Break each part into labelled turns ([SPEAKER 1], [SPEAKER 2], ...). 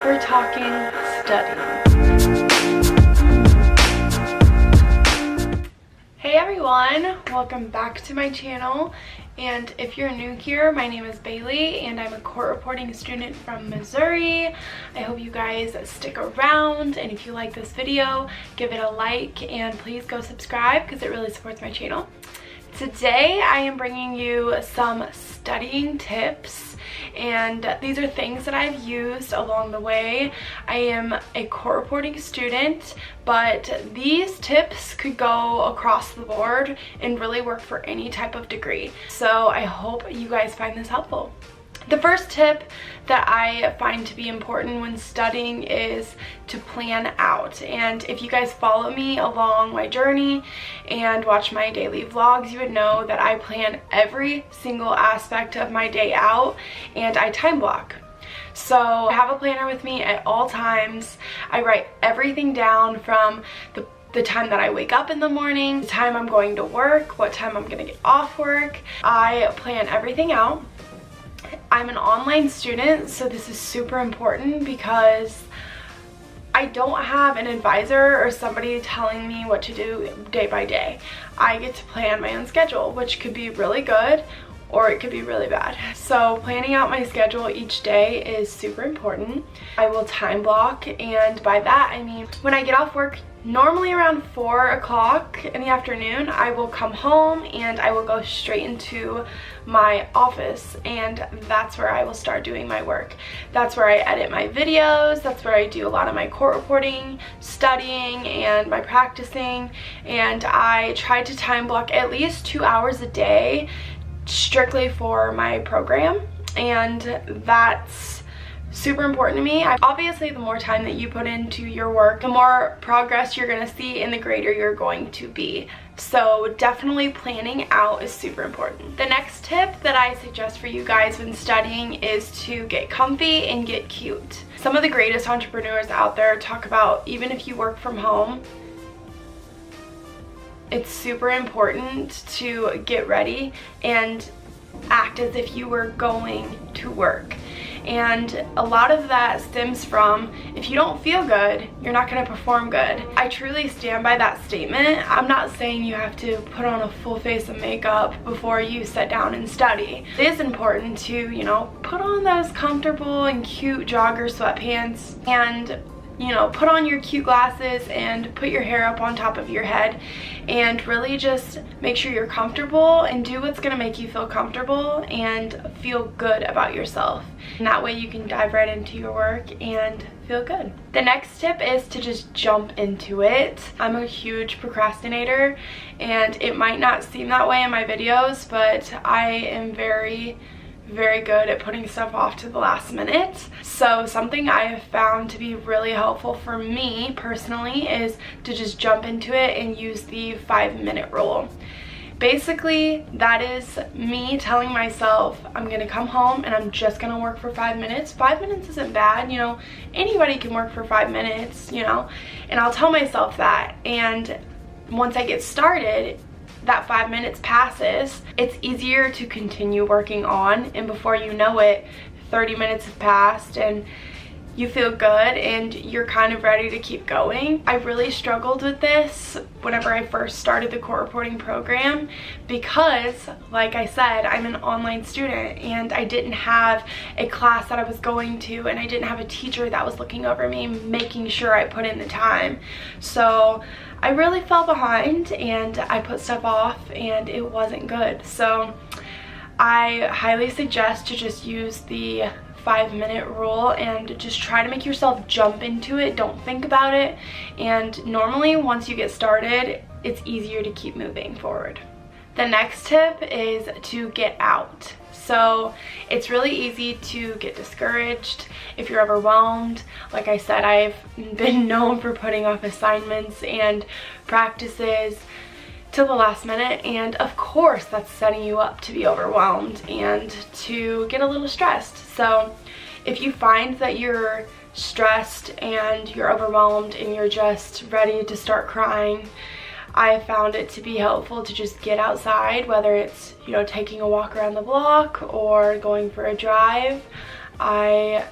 [SPEAKER 1] We're talking studying. Hey everyone, welcome back to my channel. And if you're new here, my name is Bailey and I'm a court reporting student from Missouri. I hope you guys stick around, and if you like this video, give it a like and please go subscribe because it really supports my channel. Today I am bringing you some studying tips, and these are things that I've used along the way. I am a court reporting student, but these tips could go across the board and really work for any type of degree. So I hope you guys find this helpful. The first tip that I find to be important when studying is to plan out. And if you guys follow me along my journey and watch my daily vlogs, you would know that I plan every single aspect of my day out and I time block. So I have a planner with me at all times. I write everything down from the time that I wake up in the morning, the time I'm going to work, what time I'm gonna get off work. I plan everything out. I'm an online student, so this is super important because I don't have an advisor or somebody telling me what to do day by day. I get to plan my own schedule, which could be really good or it could be really bad. So planning out my schedule each day is super important. I will time block, and by that I mean when I get off work, normally around 4 o'clock in the afternoon, I will come home and I will go straight into my office, and that's where I will start doing my work. That's where I edit my videos, that's where I do a lot of my court reporting, studying, and my practicing, and I try to time block at least 2 hours a day strictly for my program, and that's super important to me. Obviously, the more time that you put into your work, the more progress you're going to see and the greater you're going to be. So definitely planning out is super important. The next tip that I suggest for you guys when studying is to get comfy and get cute. Some of the greatest entrepreneurs out there talk about, even if you work from home, it's super important to get ready and act as if you were going to work. And a lot of that stems from, if you don't feel good, you're not going to perform good. I truly stand by that statement. I'm not saying you have to put on a full face of makeup before you sit down and study. It is important to, put on those comfortable and cute jogger sweatpants and put on your cute glasses and put your hair up on top of your head and really just make sure you're comfortable and do what's gonna make you feel comfortable and feel good about yourself. And that way you can dive right into your work and feel good. The next tip is to just jump into it. I'm a huge procrastinator, and it might not seem that way in my videos, but I am very good at putting stuff off to the last minute. So something I have found to be really helpful for me personally is to just jump into it and use the 5-minute rule. Basically, that is me telling myself I'm gonna come home and I'm just gonna work for 5 minutes. 5 minutes isn't bad, anybody can work for 5 minutes, and I'll tell myself that. And once I get started, that 5 minutes passes, it's easier to continue working on, and before you know it, 30 minutes have passed and you feel good and you're kind of ready to keep going. I really struggled with this whenever I first started the court reporting program because, like I said, I'm an online student and I didn't have a class that I was going to, and I didn't have a teacher that was looking over me making sure I put in the time. So I really fell behind and I put stuff off and it wasn't good. So I highly suggest to just use the 5-minute rule and just try to make yourself jump into it. Don't think about it, and normally once you get started, it's easier to keep moving forward. The next tip is to get out. So it's really easy to get discouraged if you're overwhelmed. Like I said, I've been known for putting off assignments and practices till the last minute, and of course that's setting you up to be overwhelmed and to get a little stressed. So if you find that you're stressed and you're overwhelmed and you're just ready to start crying, I found it to be helpful to just get outside, whether it's, taking a walk around the block or going for a drive. I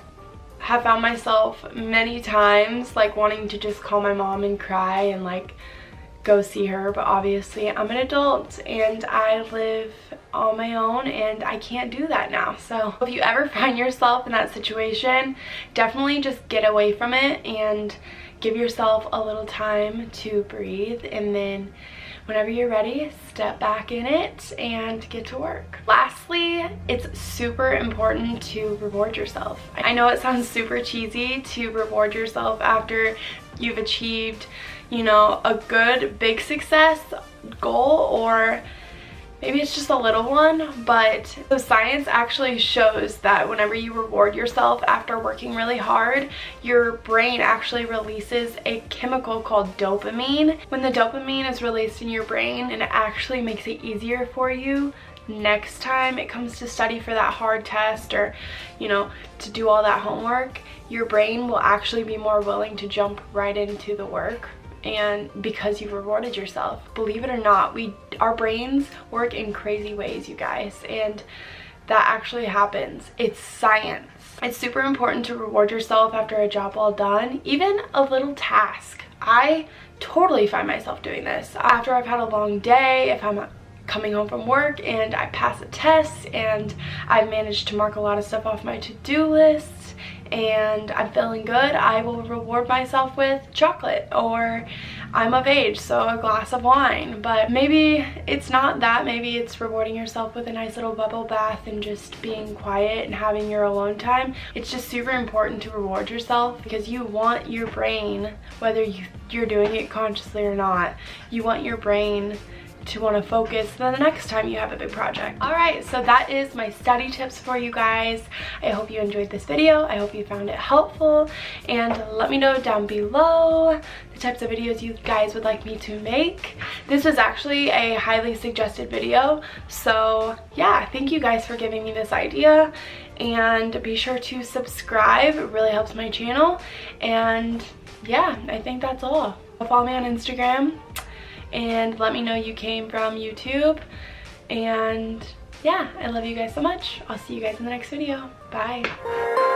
[SPEAKER 1] have found myself many times like wanting to just call my mom and cry and like go see her, but obviously I'm an adult and I live on my own and I can't do that now. So if you ever find yourself in that situation, definitely just get away from it and give yourself a little time to breathe, and then whenever you're ready, step back in it and get to work. Lastly, it's super important to reward yourself. I know it sounds super cheesy to reward yourself after you've achieved, you know, a good big success goal, or maybe it's just a little one, but the science actually shows that whenever you reward yourself after working really hard, your brain actually releases a chemical called dopamine. When the dopamine is released in your brain, and it actually makes it easier for you next time it comes to study for that hard test, or, you know, to do all that homework, your brain will actually be more willing to jump right into the work. And because you've rewarded yourself. Believe it or not, our brains work in crazy ways, you guys, and that actually happens. It's science. It's super important to reward yourself after a job well done, even a little task. I totally find myself doing this after I've had a long day. If I'm coming home from work and I pass a test and I've managed to mark a lot of stuff off my to-do list and I'm feeling good, I will reward myself with chocolate, or I'm of age, so a glass of wine. But maybe it's not that. Maybe it's rewarding yourself with a nice little bubble bath and just being quiet and having your alone time. It's just super important to reward yourself, because you want your brain, whether you're doing it consciously or not, you want your brain to want to focus the next time you have a big project. Alright, so that is my study tips for you guys. I hope you enjoyed this video. I hope you found it helpful, and let me know down below the types of videos you guys would like me to make. This was actually a highly suggested video, so yeah, thank you guys for giving me this idea, and be sure to subscribe. It really helps my channel, and yeah, I think that's all. Follow me on Instagram and let me know you came from YouTube. And yeah, I love you guys so much. I'll see you guys in the next video. Bye.